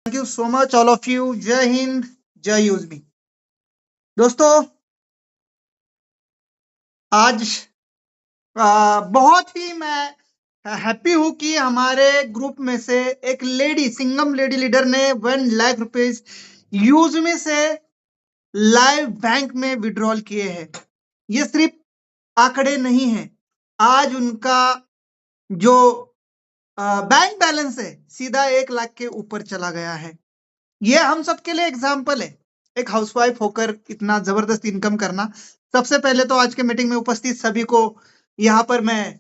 Thank you so much all of you. जय हिंद, जय यूजमी। दोस्तों, आज बहुत ही मैं हैप्पी हूं कि हमारे ग्रुप में से एक लेडी, सिंगम लेडी लीडर ने 1 लाख रुपीज यूजमी से लाइव बैंक में विड्रॉल किए हैं। ये सिर्फ आंकड़े नहीं है, आज उनका जो बैंक बैलेंस है सीधा 1 लाख के ऊपर चला गया है। ये हम सबके लिए एग्जाम्पल है, एक हाउसवाइफ होकर इतना जबरदस्त इनकम करना। सबसे पहले तो आज के मीटिंग में उपस्थित सभी को यहाँ पर मैं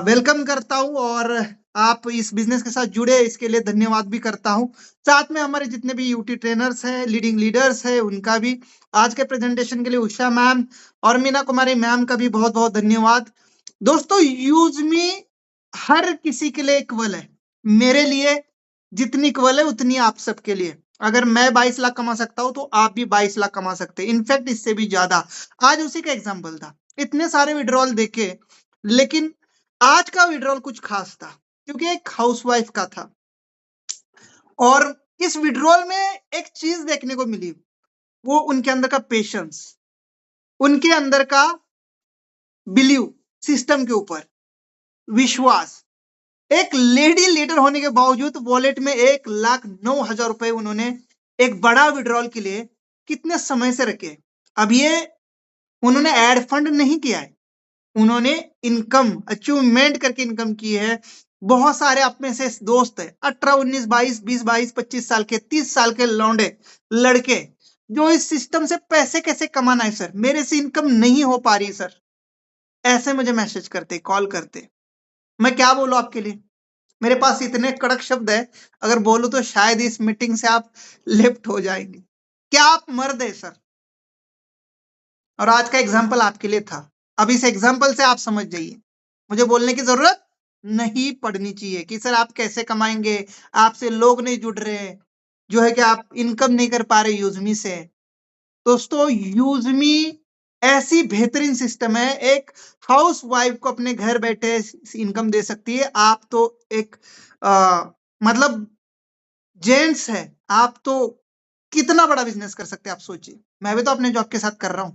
वेलकम करता हूँ और आप इस बिजनेस के साथ जुड़े इसके लिए धन्यवाद भी करता हूँ। साथ में हमारे जितने भी यूटी ट्रेनर्स हैं, लीडिंग लीडर्स हैं, उनका भी आज के प्रेजेंटेशन के लिए उषा मैम और मीना कुमारी मैम का भी बहुत बहुत धन्यवाद। दोस्तों, यूज मी हर किसी के लिए इक्वल है। मेरे लिए जितनी इक्वल है उतनी आप सबके लिए। अगर मैं 22 लाख कमा सकता हूं तो आप भी 22 लाख कमा सकते हैं, इनफैक्ट इससे भी ज्यादा। आज उसी का एग्जांपल था, इतने सारे विड्रॉल देखे, लेकिन आज का विड्रॉल कुछ खास था क्योंकि एक हाउसवाइफ का था। और इस विड्रॉल में एक चीज देखने को मिली, वो उनके अंदर का पेशेंस, उनके अंदर का बिलीव सिस्टम के ऊपर, विश्वास। एक लेडी लीडर होने के बावजूद वॉलेट में 1,09,000 रुपए उन्होंने एक बड़ा विड्रॉल के लिए कितने समय से रखे। अब ये उन्होंने एड फंड नहीं किया है, उन्होंने इनकम अचीवमेंट करके इनकम की है। बहुत सारे अपने से दोस्त है, 18, 19, 22, 20, 22, 25 साल के, 30 साल के लौंडे लड़के जो इस सिस्टम से पैसे कैसे कमाना है सर, मेरे से इनकम नहीं हो पा रही सर, ऐसे मुझे मैसेज करते, कॉल करते। मैं क्या बोलूं आपके लिए, मेरे पास इतने कड़क शब्द है, अगर बोलूं तो शायद इस मीटिंग से आप लेफ्ट हो जाएंगे। क्या आप मर्द है सर? और आज का एग्जाम्पल आपके लिए था। अब इस एग्जाम्पल से आप समझ जाइए, मुझे बोलने की जरूरत नहीं पड़नी चाहिए कि सर आप कैसे कमाएंगे, आपसे लोग नहीं जुड़ रहे, जो है कि आप इनकम नहीं कर पा रहे यूजमी से। दोस्तों, यूजमी ऐसी बेहतरीन सिस्टम है, एक हाउस वाइफ को अपने घर बैठे इनकम दे सकती है। आप तो एक मतलब जेंट्स है, आप तो कितना बड़ा बिजनेस कर सकते हैं आप सोचिए। मैं भी तो अपने जॉब के साथ कर रहा हूं।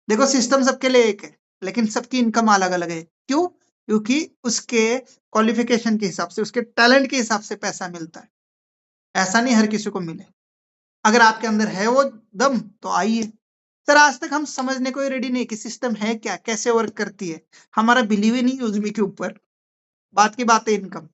देखो, सिस्टम सबके लिए एक है, लेकिन सबकी इनकम अलग अलग है। क्यों? क्योंकि उसके क्वालिफिकेशन के हिसाब से, उसके टैलेंट के हिसाब से पैसा मिलता है। ऐसा नहीं हर किसी को मिले। अगर आपके अंदर है वो दम तो आइए। सर, आज तक हम समझने को ही रेडी नहीं कि सिस्टम है क्या, कैसे वर्क करती है। हमारा बिलीव ही नहीं यूजमी के ऊपर। बात की बात है इनकम।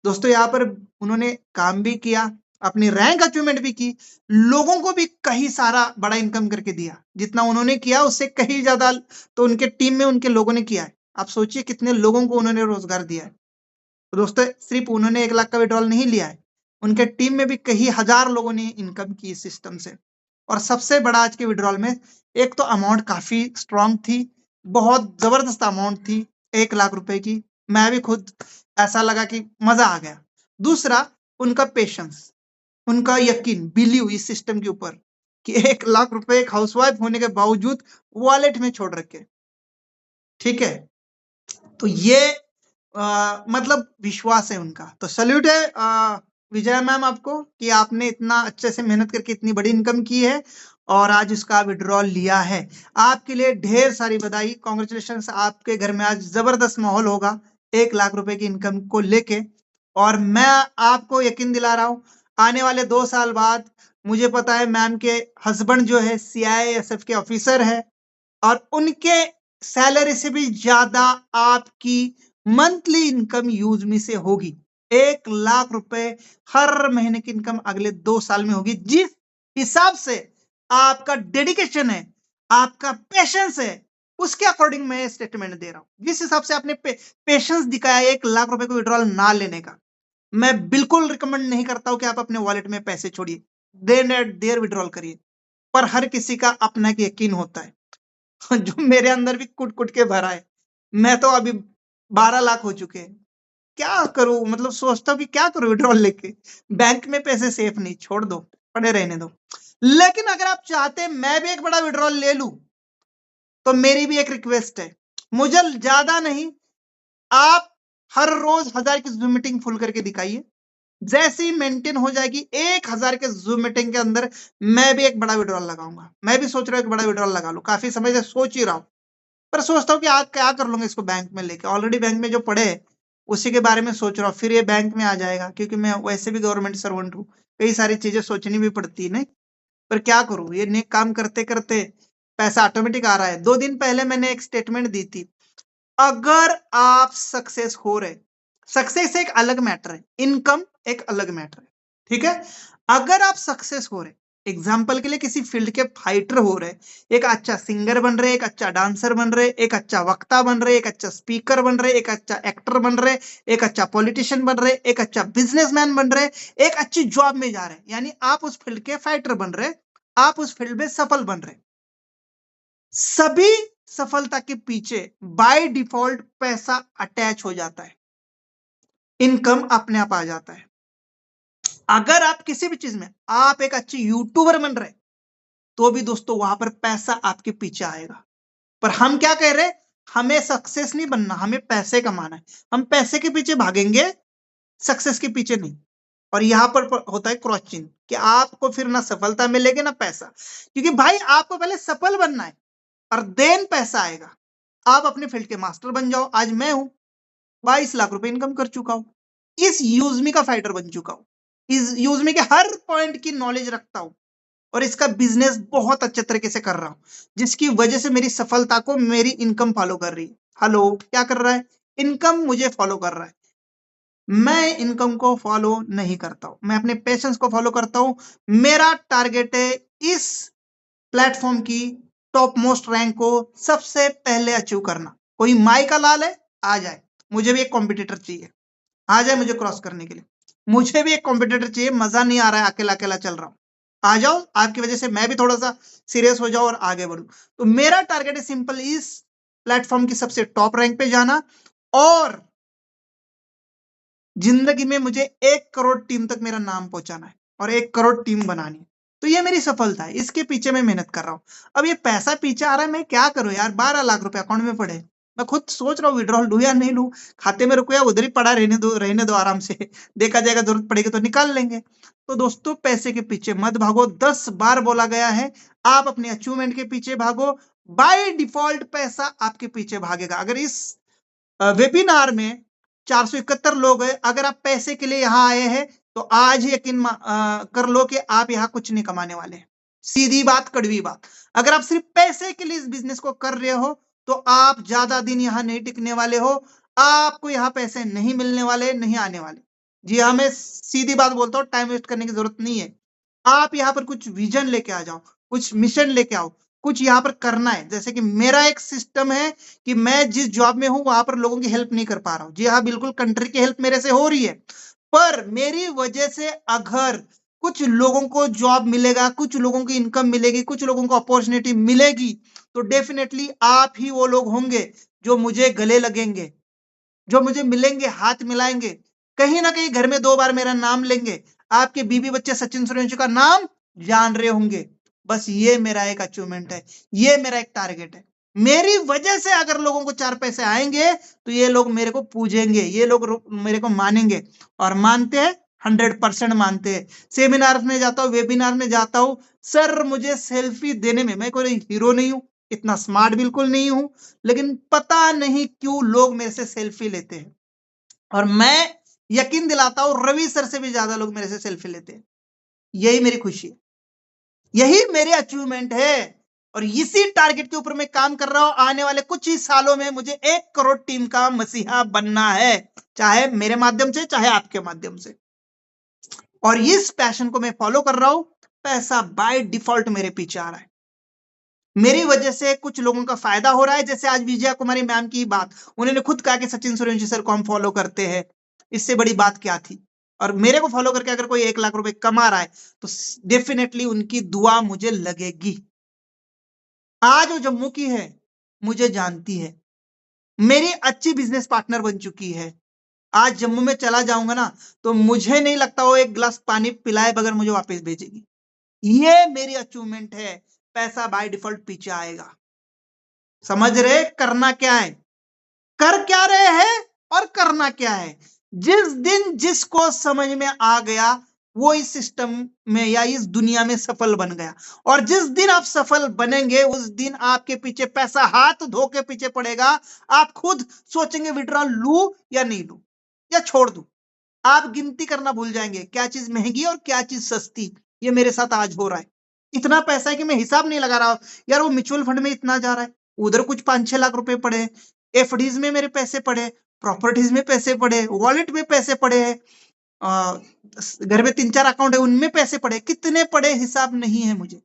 दोस्तों, यहाँ पर उन्होंने काम भी किया, अपनी रैंक अचीवमेंट भी की, लोगों को भी कहीं सारा बड़ा इनकम करके दिया। जितना उन्होंने किया उससे कहीं ज्यादा तो उनके टीम में उनके लोगों ने किया है। आप सोचिए कितने लोगों को उन्होंने रोजगार दिया है। तो दोस्तों, सिर्फ उन्होंने 1 लाख का विड्रॉल नहीं लिया है, उनके टीम में भी कई हजार लोगों ने इनकम की इस सिस्टम से। और सबसे बड़ा आज के विड्रॉल में, एक तो अमाउंट काफी स्ट्रांग थी, बहुत जबरदस्त अमाउंट थी, 1 लाख रुपए की। मैं भी खुद ऐसा लगा कि मजा आ गया। दूसरा, उनका पेशेंस, उनका यकीन, बिलीव इस सिस्टम के ऊपर कि 1 लाख रुपए एक हाउसवाइफ होने के बावजूद वॉलेट में छोड़ रखे। ठीक है, तो ये मतलब विश्वास है उनका। तो सल्यूट है विजया मैम आपको कि आपने इतना अच्छे से मेहनत करके इतनी बड़ी इनकम की है और आज उसका विड्रॉल लिया है। आपके लिए ढेर सारी बधाई, कॉन्ग्रेचुलेशन। आपके घर में आज जबरदस्त माहौल होगा 1 लाख रुपए की इनकम को लेके। और मैं आपको यकीन दिला रहा हूं, आने वाले 2 साल बाद मुझे पता है मैम के हस्बैंड जो है CISF के ऑफिसर है, और उनके सैलरी से भी ज्यादा आपकी मंथली इनकम यूजमी से होगी। 1 लाख रुपए हर महीने की इनकम अगले 2 साल में होगी। जिस हिसाब से आपका डेडिकेशन है, आपका पेशेंस है, उसके अकॉर्डिंग मैं स्टेटमेंट दे रहा हूं। जिस हिसाब से आपने पेशेंस दिखाया 1 लाख रुपए को विड्रॉल ना लेने का, मैं बिल्कुल रिकमेंड नहीं करता हूं कि आप अपने वॉलेट में पैसे छोड़िए, देन एट देयर विड्रॉल करिए। पर हर किसी का अपना एक यकीन होता है जो मेरे अंदर भी कुट कुट के भरा है। मैं तो अभी 12 लाख हो चुके हैं, क्या करूं, मतलब सोचता हूँ कि क्या करूं विड्रॉल लेके। बैंक में पैसे सेफ नहीं, छोड़ दो, पड़े रहने दो। लेकिन अगर आप चाहते हैं मैं भी एक बड़ा विड्रॉल ले लूं, तो मेरी भी एक रिक्वेस्ट है, मुझे ज्यादा नहीं, आप हर रोज 1000 की Zoom मीटिंग फुल करके दिखाइए। जैसे ही मेंटेन हो जाएगी 1000 के जूम मीटिंग के अंदर, मैं भी एक बड़ा विड्रॉल लगाऊंगा। मैं भी सोच रहा हूँ एक बड़ा विड्रॉल लगा लूं, काफी समय से सोच ही रहा हूँ, पर सोचता हूँ कि आज क्या कर लूंगा इसको बैंक में लेके। ऑलरेडी बैंक में जो पड़े है, उसी के बारे में सोच रहा हूँ, फिर ये बैंक में आ जाएगा, क्योंकि मैं वैसे भी गवर्नमेंट सर्वेंट हूँ। कई सारी चीजें सोचनी भी पड़ती है, नहीं? पर क्या करूं, ये नेक काम करते करते पैसा ऑटोमेटिक आ रहा है। 2 दिन पहले मैंने एक स्टेटमेंट दी थी, अगर आप सक्सेस हो रहे, सक्सेस एक अलग मैटर है, इनकम एक अलग मैटर है, ठीक है? अगर आप सक्सेस हो रहे, एग्जाम्पल के लिए किसी फील्ड के फाइटर हो रहे, एक अच्छा सिंगर बन रहे, एक अच्छा डांसर बन रहे, एक अच्छा वक्ता बन रहे, एक अच्छा स्पीकर बन रहे, एक अच्छा एक्टर बन रहे, एक अच्छा पॉलिटिशियन बन रहे, एक अच्छा बिजनेसमैन बन रहे, एक अच्छी जॉब में जा रहे, यानी आप उस फील्ड के फाइटर बन रहे, आप उस फील्ड में सफल बन रहे। सभी सफलता के पीछे बाय डिफॉल्ट पैसा अटैच हो जाता है, इनकम अपने आप आ जाता है। अगर आप किसी भी चीज में आप एक अच्छे यूट्यूबर बन रहे, तो भी दोस्तों वहां पर पैसा आपके पीछे आएगा। पर हम क्या कह रहे, हमें सक्सेस नहीं बनना, हमें पैसे कमाना है। हम पैसे के पीछे भागेंगे, सक्सेस के पीछे नहीं। और यहां पर होता है क्रॉस चिन्ह, कि आपको फिर ना सफलता मिलेगी ना पैसा, क्योंकि भाई आपको पहले सफल बनना है और देन पैसा आएगा। आप अपने फील्ड के मास्टर बन जाओ। आज मैं हूं, 22 लाख रुपए इनकम कर चुका हूं, इस यूजमी का फाइटर बन चुका हूं, इस यूजमी के हर पॉइंट की नॉलेज रखता हूं, और इसका बिजनेस बहुत अच्छे तरीके से कर रहा हूं, जिसकी वजह से मेरी सफलता को मेरी इनकम फॉलो कर रही है। हेलो, क्या कर रहा है? इनकम मुझे फॉलो कर रहा है। मैं इनकम को फॉलो नहीं करता हूं, मैं अपने पैशंस को फॉलो करता हूं। मेरा टारगेट है इस प्लेटफॉर्म की टॉप मोस्ट रैंक को सबसे पहले अचीव करना। कोई माई का लाल है, आ जाए, मुझे भी एक कॉम्पिटिटर चाहिए, आ जाए मुझे क्रॉस करने के लिए। मुझे भी एक कॉम्पिटिटर चाहिए, मजा नहीं आ रहा है, अकेला अकेला चल रहा हूं। आ जाओ, आपकी वजह से मैं भी थोड़ा सा सीरियस हो जाऊं और आगे बढ़ू। तो मेरा टारगेट है सिंपल, इस प्लेटफॉर्म की सबसे टॉप रैंक पे जाना, और जिंदगी में मुझे 1 करोड़ टीम तक मेरा नाम पहुंचाना है, और 1 करोड़ टीम बनानी है। तो ये मेरी सफलता है, इसके पीछे मैं मेहनत कर रहा हूँ। अब ये पैसा पीछे आ रहा है, मैं क्या करूं यार? 12 लाख रुपए अकाउंट में पड़े, मैं खुद सोच रहा हूँ विड्रॉल लूं या नहीं लूं। खाते में रुपया उधर ही पड़ा, रहने दो रहने दो, आराम से देखा जाएगा, जरूरत पड़ेगी तो निकाल लेंगे। तो दोस्तों, पैसे के पीछे मत भागो, 10 बार बोला गया है। आप अपने अचीवमेंट के पीछे भागो, बाय डिफॉल्ट पैसा आपके पीछे भागेगा। अगर इस वेबिनार में 471 लोग हैं, अगर आप पैसे के लिए यहाँ आए हैं, तो आज ही यकीन कर लो कि आप यहाँ कुछ नहीं कमाने वाले हैं। सीधी बात, कड़वी बात। अगर आप सिर्फ पैसे के लिए इस बिजनेस को कर रहे हो, तो आप ज्यादा दिन यहाँ नहीं टिकने वाले हो। आपको यहाँ पैसे नहीं मिलने वाले, नहीं आने वाले। जी हाँ, मैं सीधी बात बोलता हूँ, टाइम वेस्ट करने की जरूरत नहीं है। आप यहाँ पर कुछ विजन लेके आ जाओ, कुछ मिशन लेके आओ, कुछ यहाँ पर करना है। जैसे कि मेरा एक सिस्टम है कि मैं जिस जॉब में हूं, वहां पर लोगों की हेल्प नहीं कर पा रहा हूँ। जी हाँ, बिल्कुल, कंट्री की हेल्प मेरे से हो रही है, पर मेरी वजह से अगर कुछ लोगों को जॉब मिलेगा, कुछ लोगों की इनकम मिलेगी, कुछ लोगों को अपॉर्चुनिटी मिलेगी, तो डेफिनेटली आप ही वो लोग होंगे जो मुझे गले लगेंगे, जो मुझे मिलेंगे, हाथ मिलाएंगे, कहीं ना कहीं घर में 2 बार मेरा नाम लेंगे, आपके बीबी बच्चे सचिन सूर्यवंशी का नाम जान रहे होंगे। बस ये मेरा एक अचीवमेंट है, ये मेरा एक टारगेट है। मेरी वजह से अगर लोगों को 4 पैसे आएंगे, तो ये लोग मेरे को पूजेंगे, ये लोग मेरे को मानेंगे, और मानते हैं, 100% मानते हैं। सेमिनार में जाता हूँ, वेबिनार में जाता हूँ, सर मुझे सेल्फी देने में, मैं कोई हीरो नहीं हूं, इतना स्मार्ट बिल्कुल नहीं हूं, लेकिन पता नहीं क्यों लोग मेरे से सेल्फी लेते हैं, और मैं यकीन दिलाता हूं रवि सर से भी ज्यादा लोग मेरे से सेल्फी लेते हैं। यही मेरी खुशी है, यही मेरी अचीवमेंट है, और इसी टारगेट के ऊपर मैं काम कर रहा हूं। आने वाले कुछ ही सालों में मुझे 1 करोड़ टीम का मसीहा बनना है, चाहे मेरे माध्यम से, चाहे आपके माध्यम से। और इस पैशन को मैं फॉलो कर रहा हूं। पैसा बाय डिफॉल्ट मेरे पीछे आ रहा है, मेरी वजह से कुछ लोगों का फायदा हो रहा है। जैसे आज विजया कुमारी मैम की बात, उन्होंने खुद कहा कि सचिन सूर्यवंशी सर को हम फॉलो करते हैं, इससे बड़ी बात क्या थी? और मेरे को फॉलो करके अगर कोई 1 लाख रुपए कमा रहा है, तो डेफिनेटली उनकी दुआ मुझे लगेगी। आज वो जम्मू की है, मुझे जानती है, मेरी अच्छी बिजनेस पार्टनर बन चुकी है। आज जम्मू में चला जाऊंगा ना, तो मुझे नहीं लगता वो एक गिलास पानी पिलाए बगैर मुझे वापस भेजेगी। ये मेरी अचीवमेंट है। पैसा बाय डिफॉल्ट पीछे आएगा। समझ रहे करना क्या है, कर क्या रहे हैं और करना क्या है? जिस दिन जिसको समझ में आ गया वो इस सिस्टम में या इस दुनिया में सफल बन गया। और जिस दिन आप सफल बनेंगे उस दिन आपके पीछे पैसा हाथ धो के पीछे पड़ेगा। आप खुद सोचेंगे विड्रॉल लूं या नहीं लूं या छोड़ दूं। आप गिनती करना भूल जाएंगे क्या चीज महंगी और क्या चीज सस्ती। ये मेरे साथ आज हो रहा है। इतना पैसा है कि मैं हिसाब नहीं लगा रहा हूं। यार वो म्यूचुअल फंड में इतना जा रहा है, उधर कुछ 5-6 लाख रुपए पड़े हैं, एफडीज में मेरे पैसे पड़े, प्रॉपर्टीज में पैसे पड़े, वॉलेट में पैसे पड़े हैं, अ, घर में 3-4 अकाउंट है उनमें पैसे पड़े, कितने पड़े हिसाब नहीं है मुझे।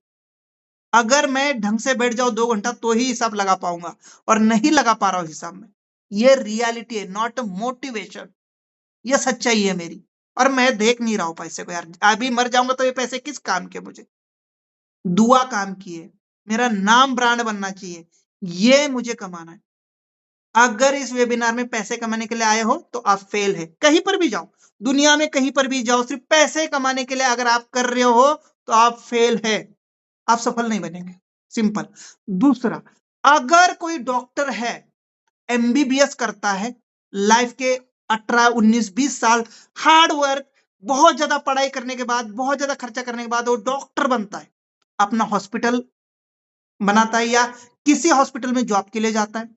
अगर मैं ढंग से बैठ जाऊं 2 घंटा तो ही हिसाब लगा पाऊंगा, और नहीं लगा पा रहा हूं हिसाब में। ये रियलिटी है, नॉट मोटिवेशन। ये सच्चाई है मेरी। और मैं देख नहीं रहा हूं पैसे को यार। अभी मर जाऊंगा तो ये पैसे किस काम के मुझे। दुआ काम की है। मेरा नाम ब्रांड बनना चाहिए। ये मुझे कमाना है। अगर इस वेबिनार में पैसे कमाने के लिए आए हो तो आप फेल है। कहीं पर भी जाओ, दुनिया में कहीं पर भी जाओ, सिर्फ पैसे कमाने के लिए अगर आप कर रहे हो तो आप फेल है। आप सफल नहीं बनेंगे। सिंपल। दूसरा, अगर कोई डॉक्टर है, एमबीबीएस करता है, लाइफ के 18, 19, 20 साल हार्ड वर्क, बहुत ज्यादा पढ़ाई करने के बाद, बहुत ज्यादा खर्चा करने के बाद वो डॉक्टर बनता है, अपना हॉस्पिटल बनाता है या किसी हॉस्पिटल में जॉब के लिए जाता है।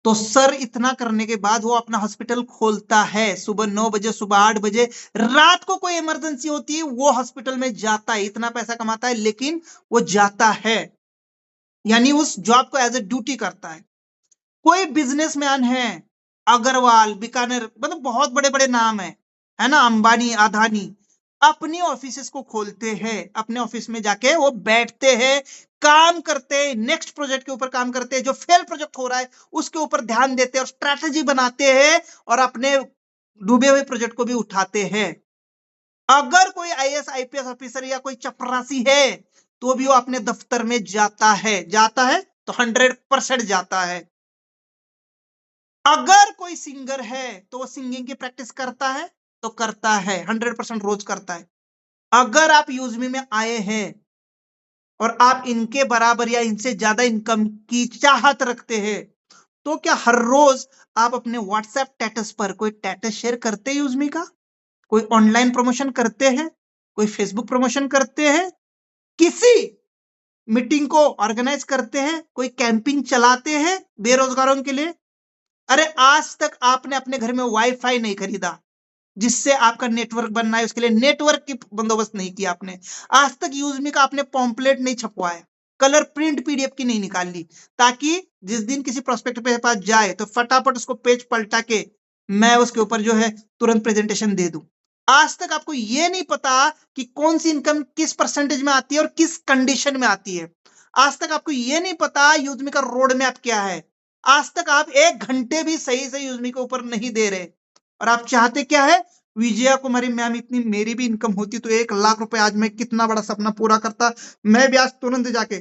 तो सर इतना करने के बाद वो अपना हॉस्पिटल खोलता है, सुबह 9 बजे, सुबह 8 बजे, रात को कोई इमरजेंसी होती है वो हॉस्पिटल में जाता है, इतना पैसा कमाता है लेकिन वो जाता है, यानी उस जॉब को एज ए ड्यूटी करता है। कोई बिजनेसमैन है, अग्रवाल, बीकानेर, मतलब बहुत बड़े बड़े नाम है ना, अंबानी, अदानी, अपनी ऑफिसेस को खोलते हैं, अपने ऑफिस में जाके वो बैठते हैं, काम करते हैं, नेक्स्ट प्रोजेक्ट के ऊपर काम करते हैं, जो फेल प्रोजेक्ट हो रहा है उसके ऊपर ध्यान देते हैं और स्ट्रैटेजी बनाते हैं और अपने डूबे हुए प्रोजेक्ट को भी उठाते हैं। अगर कोई आईएएस आईपीएस ऑफिसर या कोई चपरासी है तो भी वो अपने दफ्तर में जाता है तो 100% जाता है। अगर कोई सिंगर है तो वो सिंगिंग की प्रैक्टिस करता है तो करता है, 100% रोज करता है। अगर आप यूजमी में आए हैं और आप इनके बराबर या इनसे ज्यादा इनकम की चाहत रखते हैं तो क्या हर रोज आप अपने व्हाट्सएप स्टेटस पर कोई स्टेटस शेयर करते हैं यूजमी का, कोई ऑनलाइन प्रमोशन करते हैं, कोई फेसबुक प्रमोशन करते हैं, किसी मीटिंग को ऑर्गेनाइज करते हैं, कोई कैंपिंग चलाते हैं बेरोजगारों के लिए? अरे आज तक आपने अपने घर में वाईफाई नहीं खरीदा जिससे आपका नेटवर्क बनना है, उसके लिए नेटवर्क की बंदोबस्त नहीं किया आपने। आज तक यूजमी का आपने पॉम्पलेट नहीं छपवाया, कलर प्रिंट पीडीएफ की नहीं निकाल ली, ताकि जिस दिन किसी प्रोस्पेक्ट पे पास जाए तो फटाफट उसको पेज पलटा के मैं उसके ऊपर जो है तुरंत प्रेजेंटेशन दे दूं। आज तक आपको ये नहीं पता कि कौन सी इनकम किस परसेंटेज में आती है और किस कंडीशन में आती है। आज तक आपको ये नहीं पता यूजमी का रोड मैप क्या है। आज तक आप 1 घंटे भी सही से यूजमी के ऊपर नहीं दे रहे, और आप चाहते क्या है, विजया कुमारी मैम इतनी मेरी भी इनकम होती तो 1 लाख रुपए आज मैं कितना बड़ा सपना पूरा करता। मैं भी आज तुरंत जाके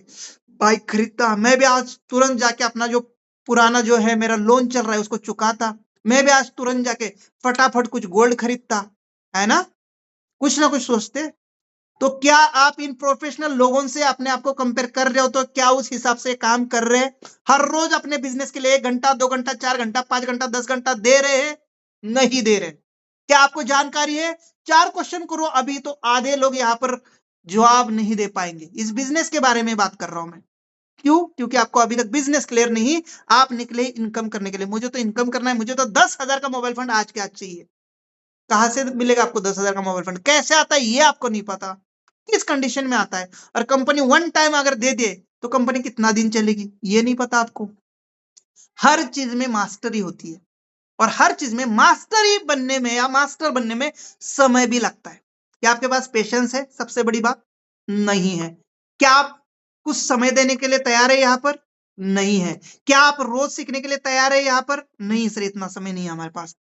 बाइक खरीदता, मैं भी आज तुरंत जाके अपना जो पुराना जो है मेरा लोन चल रहा है उसको चुकाता, मैं भी आज तुरंत जाके फटाफट कुछ गोल्ड खरीदता, है ना? कुछ ना कुछ सोचते। तो क्या आप इन प्रोफेशनल लोगों से अपने आप को कंपेयर कर रहे हो? तो क्या उस हिसाब से काम कर रहे हैं? हर रोज अपने बिजनेस के लिए 1 घंटा, 2 घंटा, 4 घंटा, 5 घंटा, 10 घंटा दे रहे हैं? नहीं दे रहे। क्या आपको जानकारी है? 4 क्वेश्चन करो अभी तो आधे लोग यहाँ पर जवाब नहीं दे पाएंगे। इस बिजनेस के बारे में बात कर रहा हूं मैं। क्यों? क्योंकि आपको अभी तक बिजनेस क्लियर नहीं। आप निकले इनकम करने के लिए। मुझे तो इनकम करना है, मुझे तो 10,000 का मोबाइल फंड आज के आज चाहिए। कहां से मिलेगा आपको 10,000 का मोबाइल फंड? कैसे आता है ये आपको नहीं पता, किस कंडीशन में आता है, और कंपनी वन टाइम अगर दे दे तो कंपनी कितना दिन चलेगी ये नहीं पता आपको। हर चीज में मास्टरी होती है, और हर चीज में मास्टरी बनने में या मास्टर बनने में समय भी लगता है। क्या आपके पास पेशेंस है? सबसे बड़ी बात नहीं है। क्या आप कुछ समय देने के लिए तैयार है यहाँ पर? नहीं है। क्या आप रोज सीखने के लिए तैयार है यहाँ पर? नहीं सर, इतना समय नहीं है हमारे पास।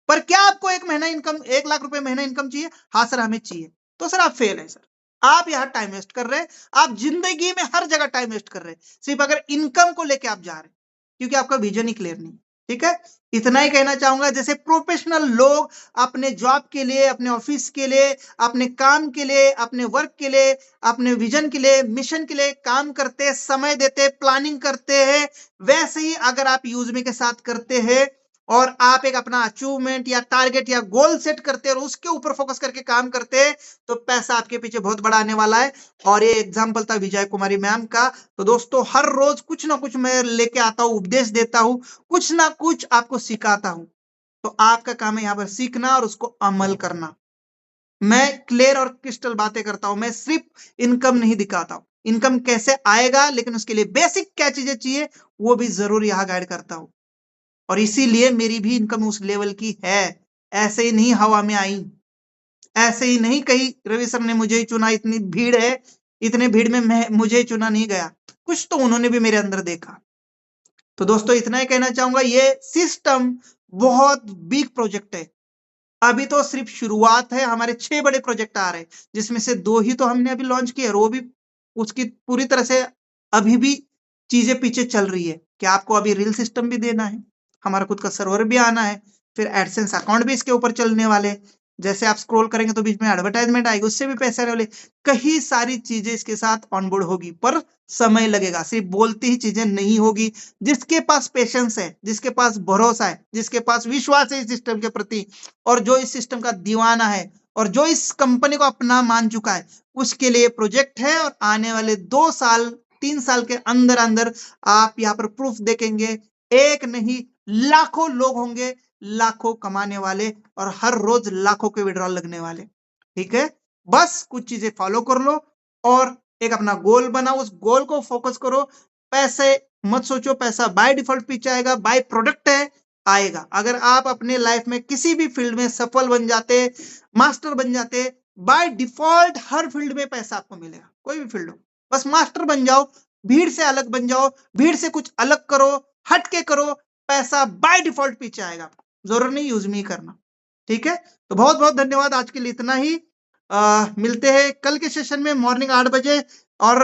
पर क्या आपको 1 लाख रुपए महीना इनकम चाहिए? हाँ सर हमें चाहिए। तो सर आप फेल है सर। आप यहाँ टाइम वेस्ट कर रहे हैं। आप जिंदगी में हर जगह टाइम वेस्ट कर रहे हैं, सिर्फ अगर इनकम को लेके आप जा रहे हैं, क्योंकि आपका विजन ही क्लियर नहीं। ठीक है, इतना ही कहना चाहूंगा। जैसे प्रोफेशनल लोग अपने जॉब के लिए, अपने ऑफिस के लिए, अपने काम के लिए, अपने वर्क के लिए, अपने विजन के लिए, मिशन के लिए काम करते, समय देते, प्लानिंग करते हैं, वैसे ही अगर आप यूजमी के साथ करते हैं और आप एक अपना अचीवमेंट या टारगेट या गोल सेट करते हैं और उसके ऊपर फोकस करके काम करते हैं तो पैसा आपके पीछे बहुत बड़ा आने वाला है। और ये एग्जाम्पल था विजय कुमारी मैम का। तो दोस्तों हर रोज कुछ ना कुछ मैं लेके आता हूँ, उपदेश देता हूँ, कुछ ना कुछ आपको सिखाता हूँ। तो आपका काम है यहाँ पर सीखना और उसको अमल करना। मैं क्लियर और क्रिस्टल बातें करता हूं। मैं सिर्फ इनकम नहीं दिखाता हूं, इनकम कैसे आएगा लेकिन उसके लिए बेसिक क्या चीजें चाहिए वो भी जरूर यहाँ गाइड करता हूं। और इसीलिए मेरी भी इनकम उस लेवल की है। ऐसे ही नहीं हवा में आई, ऐसे ही नहीं कहीं रवि सर ने मुझे ही चुना, इतनी भीड़ है, इतने भीड़ में मैं मुझे ही चुना नहीं गया, कुछ तो उन्होंने भी मेरे अंदर देखा। तो दोस्तों इतना ही कहना चाहूंगा, ये सिस्टम बहुत बिग प्रोजेक्ट है। अभी तो सिर्फ शुरुआत है, हमारे 6 बड़े प्रोजेक्ट आ रहे हैं जिसमें से 2 ही तो हमने अभी लॉन्च किए और वो भी उसकी पूरी तरह से अभी भी चीजें पीछे चल रही है कि आपको अभी रील सिस्टम भी देना है, हमारा खुद का सर्वर भी आना है, फिर एडसेंस अकाउंट भी इसके ऊपर चलने वाले हैं। जैसे आप स्क्रॉल करेंगे तो बीच में एडवर्टाइजमेंट आएगी, उससे भी पैसे आने वाले। कई सारी चीजें इसके साथ ऑनबोर्ड होगी पर समय लगेगा, सिर्फ बोलती ही चीजें नहीं होगी। जिसके पास पेशेंस है, जिसके पास भरोसा है, जिसके पास विश्वास है इस सिस्टम के प्रति और जो इस सिस्टम का दीवाना है और जो इस कंपनी को अपना मान चुका है, उसके लिए प्रोजेक्ट है। और आने वाले 2 साल 3 साल के अंदर अंदर आप यहाँ पर प्रूफ देखेंगे, एक नहीं लाखों लोग होंगे, लाखों कमाने वाले और हर रोज लाखों के विड्रॉल लगने वाले। ठीक है, बस कुछ चीजें फॉलो कर लो और एक अपना गोल बनाओ, उस गोल को फोकस करो। पैसे मत सोचो, पैसा बाय डिफॉल्ट पीछे आएगा, बाय प्रोडक्ट है, आएगा। अगर आप अपने लाइफ में किसी भी फील्ड में सफल बन जाते, मास्टर बन जाते, बाय डिफॉल्ट हर फील्ड में पैसा आपको मिलेगा, कोई भी फील्ड हो। बस मास्टर बन जाओ, भीड़ से अलग बन जाओ, भीड़ से कुछ अलग करो, हट के करो, पैसा बाय डिफॉल्ट पीछे आएगा आपको, जरूर नहीं यूज मी करना। ठीक है, तो बहुत बहुत धन्यवाद, आज के लिए इतना ही। मिलते हैं कल के सेशन में मॉर्निंग 8 बजे और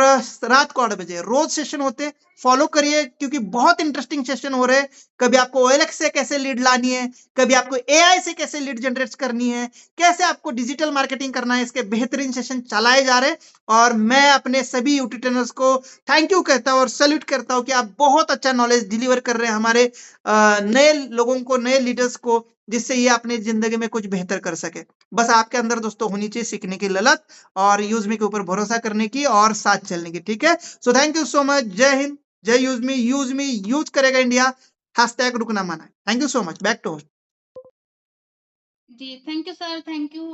रात को 8 बजे रोज सेशन होते। फॉलो करिए क्योंकि बहुत इंटरेस्टिंग सेशन हो रहे हैं। कभी आपको OLX से कैसे लीड लानी है, कभी आपको AI से कैसे लीड जनरेट करनी है, कैसे आपको डिजिटल मार्केटिंग करना है, इसके बेहतरीन सेशन चलाए जा रहे हैं। और मैं अपने सभी यूट्यूब ट्रेनर्स को थैंक यू कहता हूँ और सैल्यूट करता हूँ कि आप बहुत अच्छा नॉलेज डिलीवर कर रहे हैं हमारे नए लोगों को, नए लीडर्स को, जिससे ये अपनी जिंदगी में कुछ बेहतर कर सके। बस आपके अंदर दोस्तों होनी चाहिए सीखने की ललक और यूजमी के ऊपर भरोसा करने की और साथ चलने की। ठीक है, so thank you so much. जय हिंद, जय यूजमी यूज करेगा इंडिया, हैशटैग रुकना माना। Thank you so much, back to जी thank you sir, thank you.